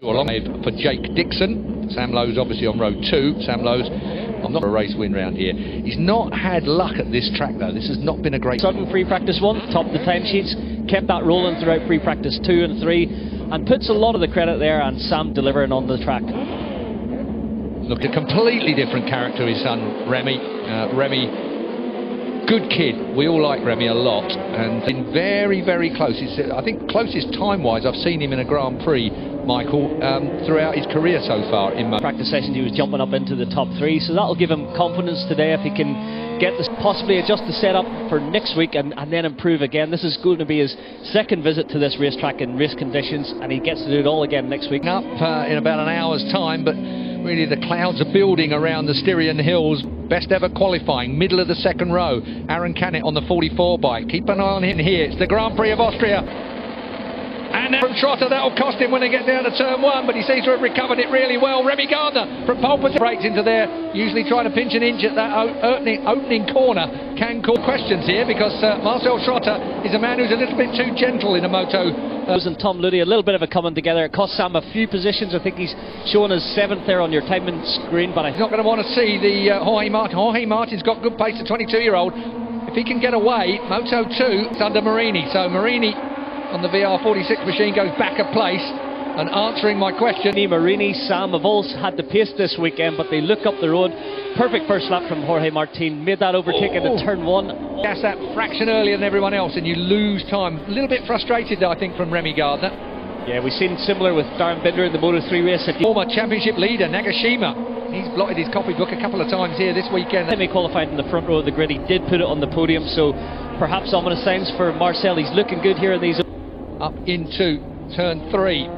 Along for Jake Dixon. Sam Lowe's obviously on row 2. Sam Lowe's, I'm not a race win round here. He's not had luck at this track though. This has not been a great... Sudden free practice 1, topped the timesheets, kept that rolling throughout free practice 2 and 3, and puts a lot of the credit there, and Sam delivering on the track. Look, a completely different character, his son Remy. Good kid. We all like Remy a lot, and been very, very close. He's, I think, closest time-wise I've seen him in a Grand Prix, Michael, throughout his career so far. In practice sessions he was jumping up into the top 3, so that'll give him confidence today if he can get this, possibly adjust the setup for next week and then improve again. This is going to be his second visit to this racetrack in race conditions, and he gets to do it all again next week. Up in about an hour's time, but really the clouds are building around the Styrian Hills. Best ever qualifying, middle of the second row. Aaron Canet on the 44 bike. Keep an eye on him here. It's the Grand Prix of Austria. And from Trotter, that'll cost him when they get down to turn 1, but he seems to have recovered it really well. Remy Gardner from pole position breaks into there, usually trying to pinch an inch at that opening corner. Can cause questions here because Marcel Trotter is a man who's a little bit too gentle in a moto. And Tom Ludy, a little bit of a coming together. It cost Sam a few positions. I think he's showing his 7th there on your timing screen, but he's not going to want to see the Jorge Martin. Jorge Martin's got good pace, the 22-year-old. If he can get away, Moto2, it's under Marini. So Marini on the VR46 machine goes back a place, and answering my question. Marini, Sam have all had the pace this weekend, but they look up the road. Perfect first lap from Jorge Martin, made that overtake into turn 1. Gas that fraction earlier than everyone else and you lose time. A little bit frustrated I think from Remy Gardner. Yeah, we've seen similar with Darren Binder in the Moto3 race. Former championship leader Nagashima, he's blotted his copybook a couple of times here this weekend. He qualified in the front row of the grid. He did put it on the podium, so perhaps ominous signs for Marcel. He's looking good here in these. Up into turn 3,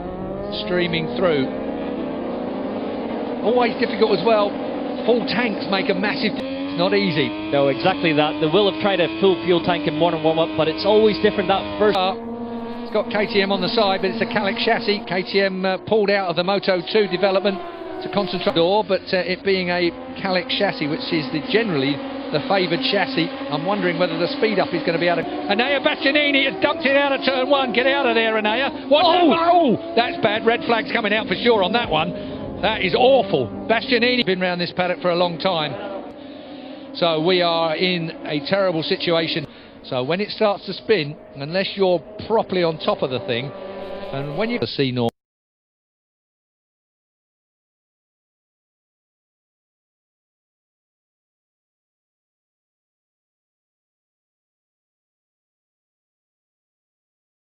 streaming through. Always difficult as well. Full tanks make a massive... It's not easy. No, exactly that. They will have tried a full fuel tank in morning warm-up, but it's always different that first... It's got KTM on the side, but it's a Calic chassis. KTM pulled out of the Moto2 development to concentrate on, but it being a Calic chassis, which is generally the favoured chassis, I'm wondering whether the speed up is going to be able to... Enea Bastianini has dumped it out of turn 1. Get out of there, Enea. Oh, that's bad. Red flag's coming out for sure on that one. That is awful. Bastianini been around this paddock for a long time. So we are in a terrible situation. So when it starts to spin, unless you're properly on top of the thing, and when you see normal